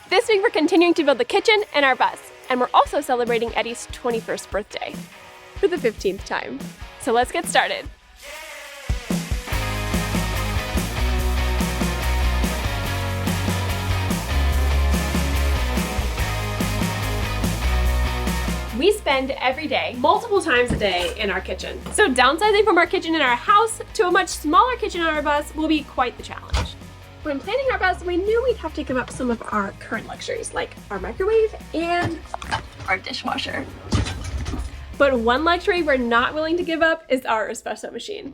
This week we're continuing to build the kitchen and our bus, and we're also celebrating Eddie's 21st birthday for the 15th time. So let's get started. We spend every day, multiple times a day, in our kitchen. So downsizing from our kitchen in our house to a much smaller kitchen on our bus will be quite the challenge. When planning our bus, we knew we'd have to give up some of our current luxuries, like our microwave and our dishwasher. But one luxury we're not willing to give up is our espresso machine.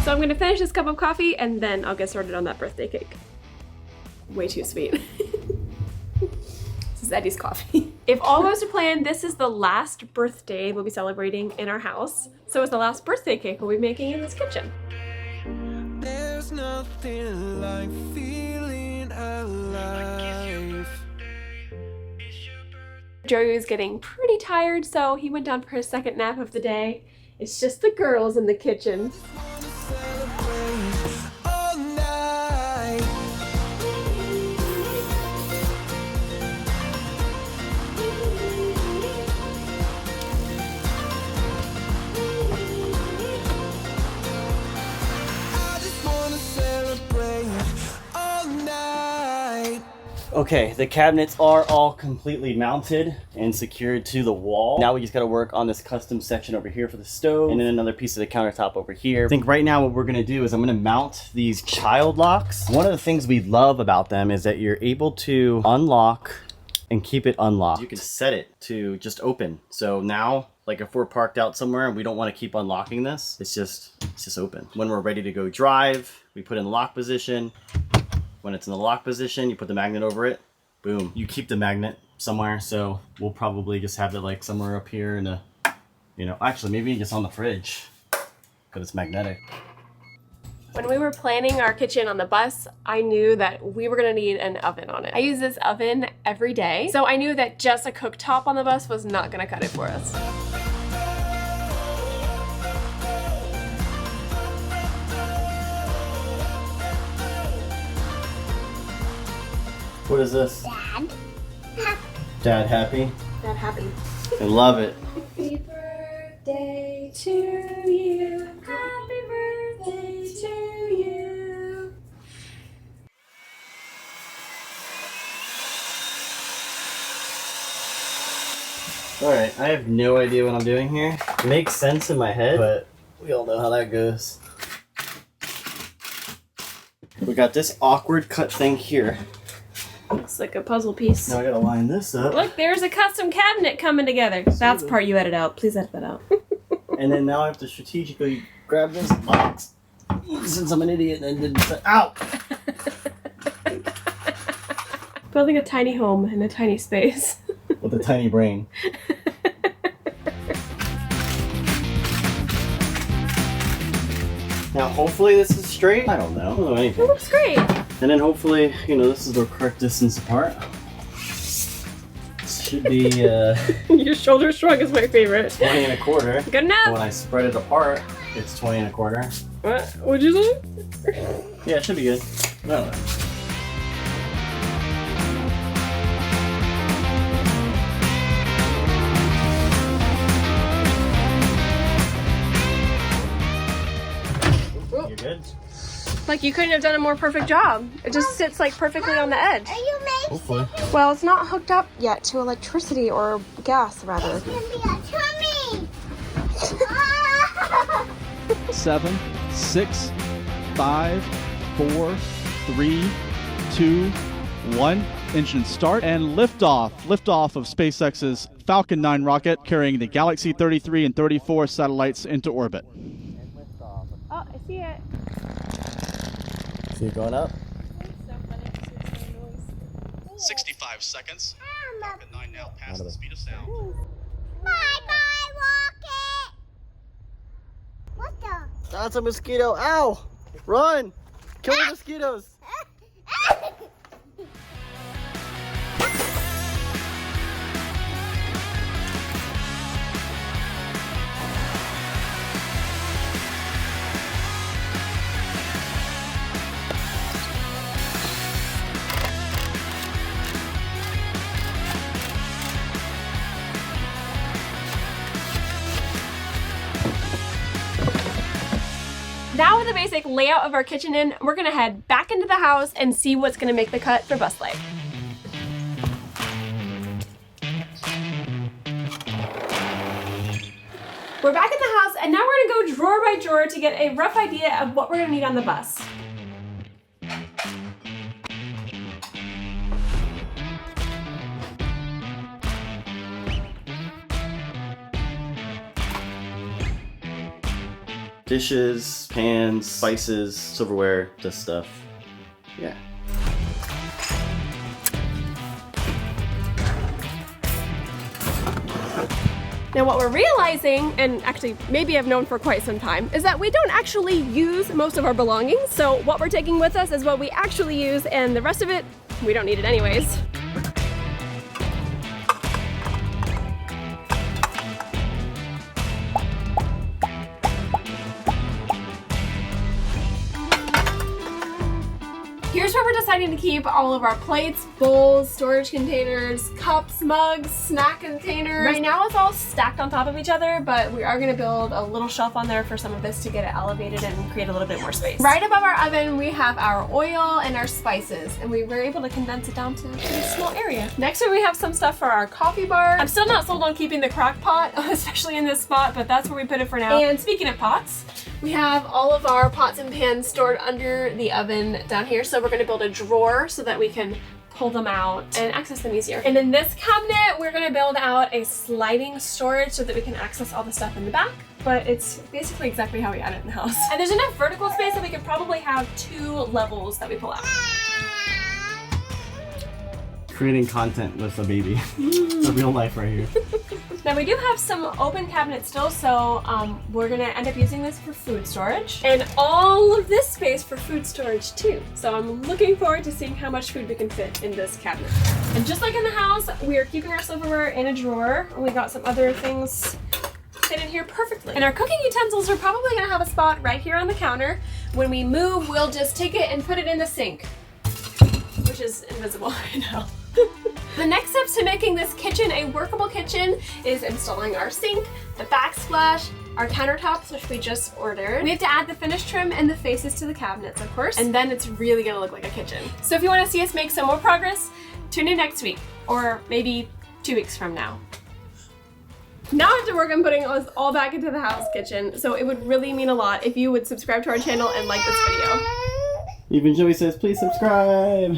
So I'm gonna finish this cup of coffee and then I'll get started on that birthday cake. Way too sweet. This is Eddie's coffee. If all goes to plan, this is the last birthday we'll be celebrating in our house. So it's the last birthday cake we'll be making in this kitchen. There's nothing like feeling alive. Joey was getting pretty tired, so he went down for his second nap of the day. It's just the girls in the kitchen. Okay, the cabinets are all completely mounted and secured to the wall. Now we just gotta work on this custom section over here for the stove and then another piece of the countertop over here. I think right now what we're gonna do is I'm gonna mount these child locks. One of the things we love about them is that you're able to unlock and keep it unlocked. You can set it to just open. So now, like if we're parked out somewhere and we don't want to keep unlocking this, it's just open. When we're ready to go drive, we put in the lock position. When it's in the lock position, you put the magnet over it. Boom. You keep the magnet somewhere, so we'll probably just have it like somewhere up here in a, actually maybe just on the fridge, because it's magnetic. When we were planning our kitchen on the bus, I knew that we were gonna need an oven on it. I use this oven every day, so I knew that just a cooktop on the bus was not gonna cut it for us. What is this? Dad. Dad happy? Dad happy. I love it. Happy birthday to you. Happy birthday to you. Alright, I have no idea what I'm doing here. It makes sense in my head, but we all know how that goes. We got this awkward cut thing here. Looks like a puzzle piece. Now I gotta line this up. Look, there's a custom cabinet coming together. That's the part you edit out. Please edit that out. And then now I have to strategically grab this box. Since I'm an idiot and didn't say, ow! Building a tiny home in a tiny space. With a tiny brain. Now hopefully this is straight. I don't know anything. It looks great. And then hopefully, this is the correct distance apart. This should be Your shoulder shrug is my favorite. 20 and a quarter. Good enough. When I spread it apart, it's 20 and a quarter. What? What'd you say? Yeah, it should be good. I don't know. You're good? Like you couldn't have done a more perfect job. It just sits like perfectly on the edge. Are you making? Hopefully. Well, it's not hooked up yet to electricity or gas, rather. It's gonna be a tummy. 7, 6, 5, 4, 3, 2, 1. Engine start and liftoff. Liftoff of SpaceX's Falcon 9 rocket carrying the Galaxy 33 and 34 satellites into orbit. Oh, I see it. See it going up? 65 seconds. Falcon 9 now past the speed of sound. Bye-bye, rocket. What the? That's a mosquito. Ow! Run! Kill the mosquitoes! basic layout of our kitchen in, we're gonna head back into the house and see what's gonna make the cut for bus life. We're back in the house, and now we're gonna go drawer by drawer to get a rough idea of what we're gonna need on the bus. Dishes, pans, spices, silverware, this stuff. Yeah. Now what we're realizing, and actually maybe I've known for quite some time, is that we don't actually use most of our belongings. So what we're taking with us is what we actually use, and the rest of it, we don't need it anyways. Here's where we're deciding to keep all of our plates, bowls, storage containers, cups, mugs, snack containers. Right now it's all stacked on top of each other, but we are gonna build a little shelf on there for some of this to get it elevated and create a little bit more space. Right above our oven, we have our oil and our spices, and we were able to condense it down to a pretty small area. Next we have some stuff for our coffee bar. I'm still not sold on keeping the crock pot, especially in this spot, but that's where we put it for now. And speaking of pots, we have all of our pots and pans stored under the oven down here, so we're going to build a drawer so that we can pull them out and access them easier. And in this cabinet, we're going to build out a sliding storage so that we can access all the stuff in the back, but it's basically exactly how we had it in the house. And there's enough vertical space that we could probably have 2 levels that we pull out. Creating content with a baby. It's a real life right here. Now we do have some open cabinets still, so we're gonna end up using this for food storage. And all of this space for food storage too. So I'm looking forward to seeing how much food we can fit in this cabinet. And just like in the house, we are keeping our silverware in a drawer. And we got some other things fit in here perfectly. And our cooking utensils are probably gonna have a spot right here on the counter. When we move, we'll just take it and put it in the sink, which is invisible right now. The next steps to making this kitchen a workable kitchen is installing our sink, the backsplash, our countertops, which we just ordered. We have to add the finish trim and the faces to the cabinets, of course, and then it's really gonna look like a kitchen. So if you wanna see us make some more progress, tune in next week, or maybe 2 weeks from now. Now I have to work on putting us all back into the house kitchen, so it would really mean a lot if you would subscribe to our channel and like this video. Even Joey says, please subscribe.